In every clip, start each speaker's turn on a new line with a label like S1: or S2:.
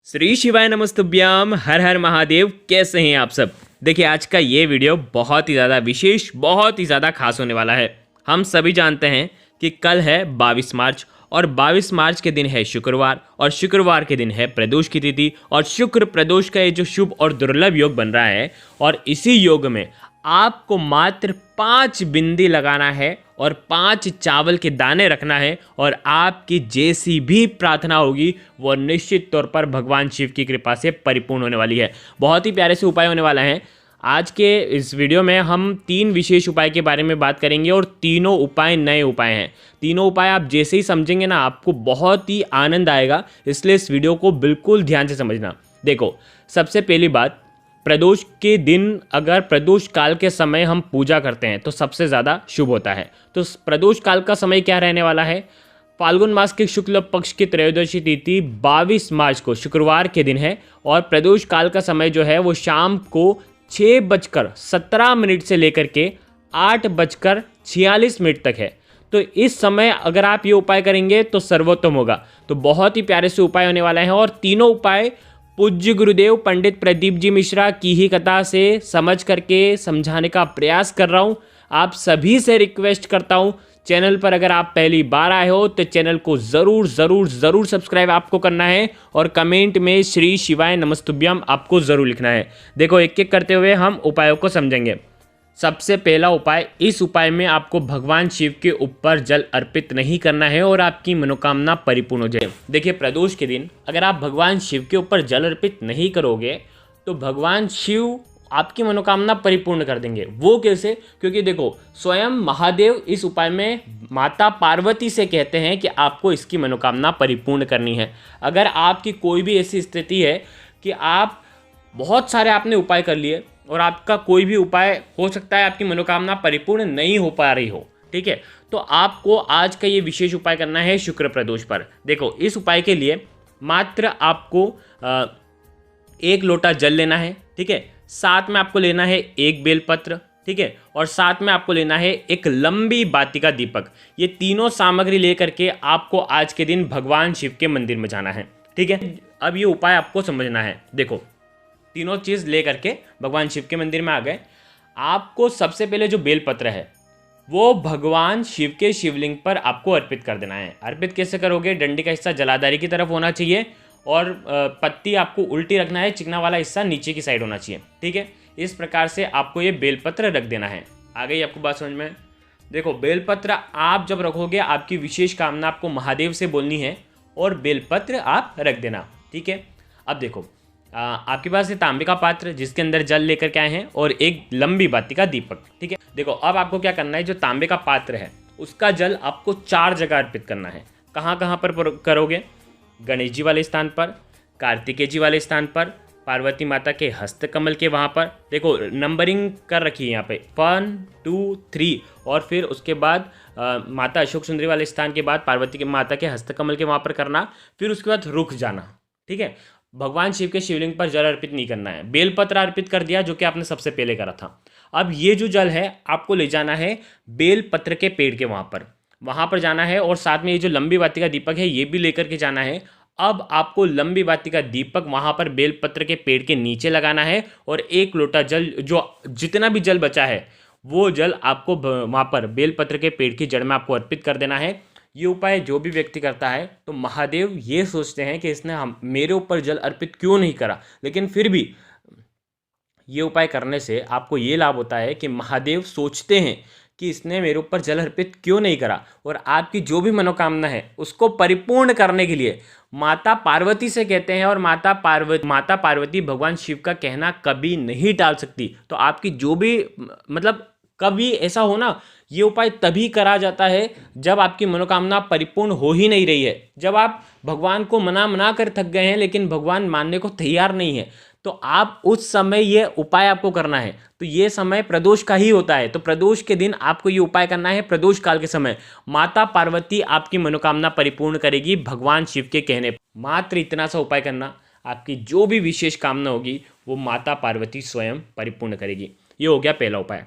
S1: श्री शिवाय नमस्तुभ्याम। हर हर महादेव। कैसे हैं आप सब। देखिए, आज का ये वीडियो बहुत ही ज़्यादा विशेष, बहुत ही ज़्यादा खास होने वाला है। हम सभी जानते हैं कि कल है 22 मार्च और 22 मार्च के दिन है शुक्रवार और शुक्रवार के दिन है प्रदोष की तिथि और शुक्र प्रदोष का ये जो शुभ और दुर्लभ योग बन रहा है और इसी योग में आपको मात्र 5 बिंदी लगाना है और 5 चावल के दाने रखना है और आपकी जैसी भी प्रार्थना होगी वो निश्चित तौर पर भगवान शिव की कृपा से परिपूर्ण होने वाली है। बहुत ही प्यारे से उपाय होने वाला है। आज के इस वीडियो में हम 3 विशेष उपाय के बारे में बात करेंगे और तीनों उपाय नए उपाय हैं। तीनों उपाय आप जैसे ही समझेंगे ना, आपको बहुत ही आनंद आएगा, इसलिए इस वीडियो को बिल्कुल ध्यान से समझना। देखो, सबसे पहली बात, प्रदोष के दिन अगर प्रदोष काल के समय हम पूजा करते हैं तो सबसे ज़्यादा शुभ होता है। तो प्रदोष काल का समय क्या रहने वाला है? फाल्गुन मास के शुक्ल पक्ष की त्रयोदशी तिथि 22 मार्च को शुक्रवार के दिन है और प्रदोष काल का समय जो है वो शाम को 6:17 से लेकर के 8:46 तक है। तो इस समय अगर आप ये उपाय करेंगे तो सर्वोत्तम होगा। तो बहुत ही प्यारे से उपाय होने वाला है और तीनों उपाय पूज्य गुरुदेव पंडित प्रदीप जी मिश्रा की ही कथा से समझ करके समझाने का प्रयास कर रहा हूँ। आप सभी से रिक्वेस्ट करता हूँ, चैनल पर अगर आप पहली बार आए हो तो चैनल को ज़रूर ज़रूर ज़रूर सब्सक्राइब आपको करना है और कमेंट में श्री शिवाय नमस्तुभ्यम आपको ज़रूर लिखना है। देखो, एक एक करते हुए हम उपायों को समझेंगे। सबसे पहला उपाय, इस उपाय में आपको भगवान शिव के ऊपर जल अर्पित नहीं करना है और आपकी मनोकामना परिपूर्ण हो जाए। देखिए, प्रदोष के दिन अगर आप भगवान शिव के ऊपर जल अर्पित नहीं करोगे तो भगवान शिव आपकी मनोकामना परिपूर्ण कर देंगे। वो कैसे? क्योंकि देखो, स्वयं महादेव इस उपाय में माता पार्वती से कहते हैं कि आपको इसकी मनोकामना परिपूर्ण करनी है। अगर आपकी कोई भी ऐसी स्थिति है कि आप बहुत सारे आपने उपाय कर लिए और आपका कोई भी उपाय हो सकता है आपकी मनोकामना परिपूर्ण नहीं हो पा रही हो, ठीक है, तो आपको आज का ये विशेष उपाय करना है शुक्र प्रदोष पर। देखो, इस उपाय के लिए मात्र आपको 1 लोटा जल लेना है, ठीक है, साथ में आपको लेना है 1 बेलपत्र, ठीक है, और साथ में आपको लेना है एक लंबी बाती का दीपक। ये तीनों सामग्री लेकर के आपको आज के दिन भगवान शिव के मंदिर में जाना है, ठीक है। अब ये उपाय आपको समझना है। देखो, तीनों चीज़ ले करके भगवान शिव के मंदिर में आ गए। आपको सबसे पहले जो बेलपत्र है वो भगवान शिव के शिवलिंग पर आपको अर्पित कर देना है। अर्पित कैसे करोगे? डंडी का हिस्सा जलाधारी की तरफ होना चाहिए और पत्ती आपको उल्टी रखना है, चिकना वाला हिस्सा नीचे की साइड होना चाहिए, ठीक है। इस प्रकार से आपको ये बेलपत्र रख देना है। आ गई आपको बात समझ में? देखो, बेलपत्र आप जब रखोगे आपकी विशेष कामना आपको महादेव से बोलनी है और बेलपत्र आप रख देना, ठीक है। अब देखो, आपके पास ये तांबे का पात्र जिसके अंदर जल लेकर के आए हैं और एक लंबी बाती का दीपक, ठीक है। देखो, अब आपको क्या करना है, जो तांबे का पात्र है उसका जल आपको 4 जगह अर्पित करना है। कहाँ कहाँ पर करोगे? गणेश जी वाले स्थान पर, कार्तिकेय जी वाले स्थान पर, पार्वती माता के हस्तकमल के वहाँ पर। देखो, नंबरिंग कर रखी है यहाँ पे 1 2 3 और फिर उसके बाद माता अशोक सुंदरी वाले स्थान के बाद पार्वती के माता के हस्तकमल के वहाँ पर करना, फिर उसके बाद रुक जाना, ठीक है। भगवान शिव के शिवलिंग पर जल अर्पित नहीं करना है। बेलपत्र अर्पित कर दिया जो कि आपने सबसे पहले करा था। अब ये जो जल है आपको ले जाना है बेलपत्र के पेड़ के वहाँ पर जाना है और साथ में ये जो लंबी बाती का दीपक है ये भी लेकर के जाना है। अब आपको लंबी बाती का दीपक वहाँ पर बेलपत्र के पेड़ के नीचे लगाना है और 1 लोटा जल, जो जितना भी जल बचा है वो जल आपको वहाँ पर बेलपत्र के पेड़ की जड़ में आपको अर्पित कर देना है। ये उपाय जो भी व्यक्ति करता है तो महादेव ये सोचते हैं कि इसने मेरे ऊपर जल अर्पित क्यों नहीं करा, लेकिन फिर भी ये उपाय करने से आपको ये लाभ होता है कि महादेव सोचते हैं कि इसने मेरे ऊपर जल अर्पित क्यों नहीं करा और आपकी जो भी मनोकामना है उसको परिपूर्ण करने के लिए माता पार्वती से कहते हैं और माता पार्वती भगवान शिव का कहना कभी नहीं टाल सकती। तो आपकी जो भी मतलब कभी ऐसा हो ना, ये उपाय तभी करा जाता है जब आपकी मनोकामना परिपूर्ण हो ही नहीं रही है, जब आप भगवान को मना कर थक गए हैं लेकिन भगवान मानने को तैयार नहीं है, तो आप उस समय ये उपाय आपको करना है। तो ये समय प्रदोष का ही होता है, तो प्रदोष के दिन आपको ये उपाय करना है। प्रदोष काल के समय माता पार्वती आपकी मनोकामना परिपूर्ण करेगी भगवान शिव के कहने पर। मात्र इतना सा उपाय करना, आपकी जो भी विशेष कामना होगी वो माता पार्वती स्वयं परिपूर्ण करेगी। ये हो गया पहला उपाय।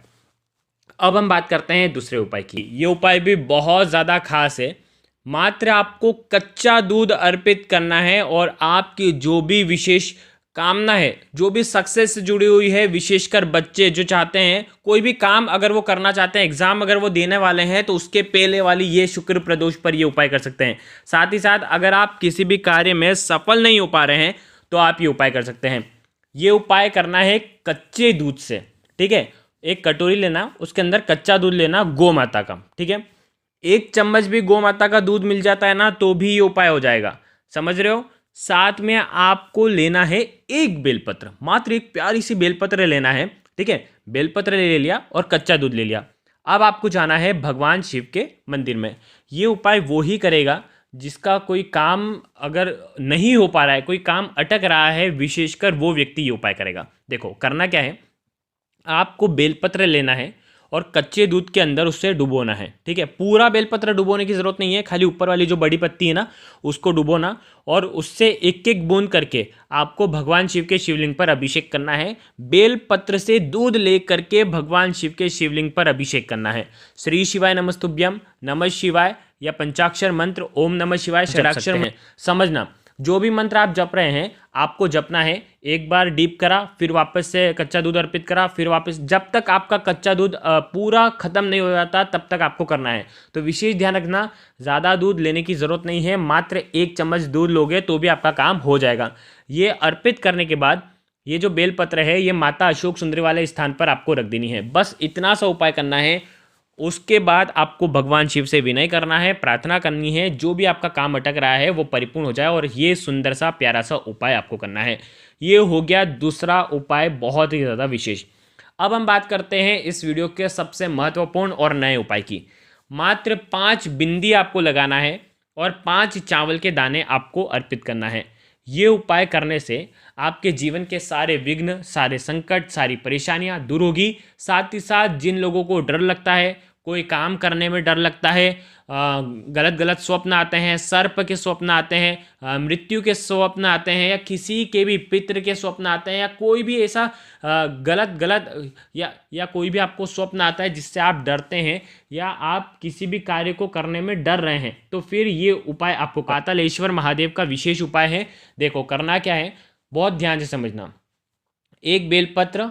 S1: अब हम बात करते हैं दूसरे उपाय की। ये उपाय भी बहुत ज़्यादा खास है। मात्र आपको कच्चा दूध अर्पित करना है और आपकी जो भी विशेष कामना है, जो भी सक्सेस से जुड़ी हुई है, विशेषकर बच्चे जो चाहते हैं कोई भी काम अगर वो करना चाहते हैं, एग्जाम अगर वो देने वाले हैं, तो उसके पहले वाली ये शुक्र प्रदोष पर ये उपाय कर सकते हैं। साथ ही साथ अगर आप किसी भी कार्य में सफल नहीं हो पा रहे हैं तो आप ये उपाय कर सकते हैं। ये उपाय करना है कच्चे दूध से, ठीक है। एक कटोरी लेना, उसके अंदर कच्चा दूध लेना गौ माता का, ठीक है। 1 चम्मच भी गौ माता का दूध मिल जाता है ना तो भी ये उपाय हो जाएगा, समझ रहे हो। साथ में आपको लेना है एक बेलपत्र, मात्र एक प्यारी सी बेलपत्र लेना है, ठीक है। बेलपत्र ले लिया और कच्चा दूध ले लिया। अब आपको जाना है भगवान शिव के मंदिर में। ये उपाय वो ही करेगा जिसका कोई काम अगर नहीं हो पा रहा है, कोई काम अटक रहा है, विशेषकर वो व्यक्ति ये उपाय करेगा। देखो करना क्या है, आपको बेलपत्र लेना है और कच्चे दूध के अंदर उससे डुबोना है, ठीक है। पूरा बेलपत्र डुबोने की ज़रूरत नहीं है, खाली ऊपर वाली जो बड़ी पत्ती है ना उसको डुबोना, और उससे एक एक बूंद करके आपको भगवान शिव के शिवलिंग पर अभिषेक करना है। बेलपत्र से दूध ले करके भगवान शिव के शिवलिंग पर अभिषेक करना है। श्री शिवाय नमस्तुभ्यम, नमः शिवाय या पंचाक्षर मंत्र ओम नमः शिवाय षडाक्षर में समझना। जो भी मंत्र आप जप रहे हैं आपको जपना है। एक बार डीप करा, फिर वापस से कच्चा दूध अर्पित करा, फिर वापस, जब तक आपका कच्चा दूध पूरा खत्म नहीं हो जाता तब तक आपको करना है। तो विशेष ध्यान रखना, ज़्यादा दूध लेने की ज़रूरत नहीं है, मात्र 1 चम्मच दूध लोगे तो भी आपका काम हो जाएगा। ये अर्पित करने के बाद ये जो बेलपत्र है ये माता अशोक सुंदरी वाले स्थान पर आपको रख देनी है। बस इतना सा उपाय करना है। उसके बाद आपको भगवान शिव से विनय करना है, प्रार्थना करनी है, जो भी आपका काम अटक रहा है वो परिपूर्ण हो जाए, और ये सुंदर सा प्यारा सा उपाय आपको करना है। ये हो गया दूसरा उपाय, बहुत ही ज़्यादा विशेष। अब हम बात करते हैं इस वीडियो के सबसे महत्वपूर्ण और नए उपाय की। मात्र 5 बिंदी आपको लगाना है और 5 चावल के दाने आपको अर्पित करना है। ये उपाय करने से आपके जीवन के सारे विघ्न, सारे संकट, सारी परेशानियां दूर होगी। साथ ही साथ जिन लोगों को डर लगता है, कोई काम करने में डर लगता है, गलत गलत स्वप्न आते हैं, सर्प के स्वप्न आते हैं, मृत्यु के स्वप्न आते हैं, या किसी के भी पितृ के स्वप्न आते हैं, या कोई भी ऐसा गलत या कोई भी आपको स्वप्न आता है जिससे आप डरते हैं या आप किसी भी कार्य को करने में डर रहे हैं, तो फिर ये उपाय आपको पातालेश्वर महादेव का विशेष उपाय है। देखो करना क्या है, बहुत ध्यान से समझना। एक बेलपत्र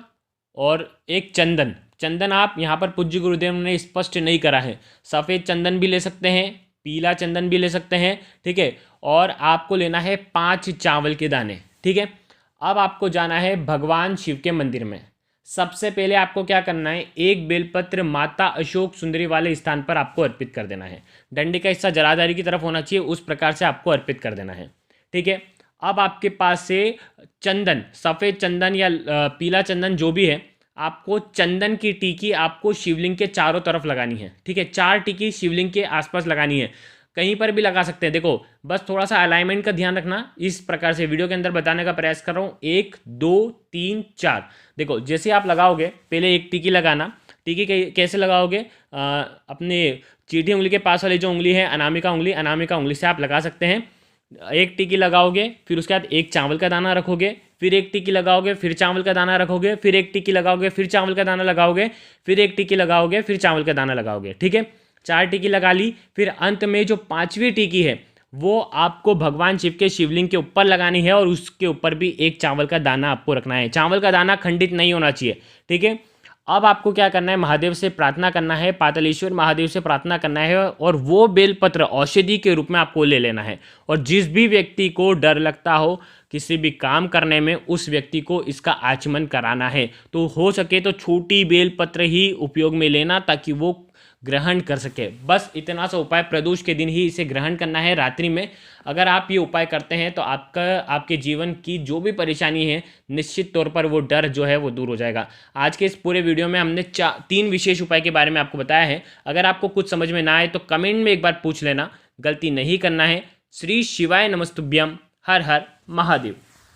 S1: और एक चंदन आप यहाँ पर पूज्य गुरुदेव ने स्पष्ट नहीं करा है, सफ़ेद चंदन भी ले सकते हैं, पीला चंदन भी ले सकते हैं, ठीक है। और आपको लेना है 5 चावल के दाने, ठीक है। अब आपको जाना है भगवान शिव के मंदिर में। सबसे पहले आपको क्या करना है, एक बेलपत्र माता अशोक सुंदरी वाले स्थान पर आपको अर्पित कर देना है। डंडे का हिस्सा जलाधारी की तरफ होना चाहिए, उस प्रकार से आपको अर्पित कर देना है, ठीक है। अब आपके पास से चंदन, सफ़ेद चंदन या पीला चंदन जो भी है, आपको चंदन की टीकी आपको शिवलिंग के चारों तरफ लगानी है, ठीक है। 4 टीकी शिवलिंग के आसपास लगानी है, कहीं पर भी लगा सकते हैं। देखो बस थोड़ा सा अलाइनमेंट का ध्यान रखना, इस प्रकार से वीडियो के अंदर बताने का प्रयास कर रहा हूँ। 1 2 3 4। देखो जैसे आप लगाओगे, पहले एक टीकी लगाना। टीकी कैसे लगाओगे, अपने चीटी उंगली के पास वाली जो उंगली है, अनामिका उंगली से आप लगा सकते हैं। एक टिक्की लगाओगे, फिर उसके बाद एक चावल का दाना रखोगे, फिर एक टिक्की लगाओगे, फिर चावल का दाना रखोगे, फिर एक टिक्की लगाओगे, फिर चावल का दाना लगाओगे, फिर एक टिक्की लगाओगे, फिर चावल का दाना लगाओगे, ठीक है। 4 टिक्की लगा ली। फिर अंत में जो 5वीं टिक्की है वो आपको भगवान शिव के शिवलिंग के ऊपर लगानी है और उसके ऊपर भी एक चावल का दाना आपको रखना है। चावल का दाना खंडित नहीं होना चाहिए, ठीक है। अब आपको क्या करना है, महादेव से प्रार्थना करना है, पातालेश्वर महादेव से प्रार्थना करना है, और वो बेलपत्र औषधि के रूप में आपको ले लेना है। और जिस भी व्यक्ति को डर लगता हो किसी भी काम करने में, उस व्यक्ति को इसका आचमन कराना है। तो हो सके तो छोटी बेलपत्र ही उपयोग में लेना ताकि वो ग्रहण कर सके। बस इतना सा उपाय, प्रदोष के दिन ही इसे ग्रहण करना है, रात्रि में। अगर आप ये उपाय करते हैं तो आपके जीवन की जो भी परेशानी है, निश्चित तौर पर वो डर जो है वो दूर हो जाएगा। आज के इस पूरे वीडियो में हमने 3 विशेष उपाय के बारे में आपको बताया है। अगर आपको कुछ समझ में ना आए तो कमेंट में एक बार पूछ लेना, गलती नहीं करना है। श्री शिवाय नमस्तुभ्यम। हर हर महादेव।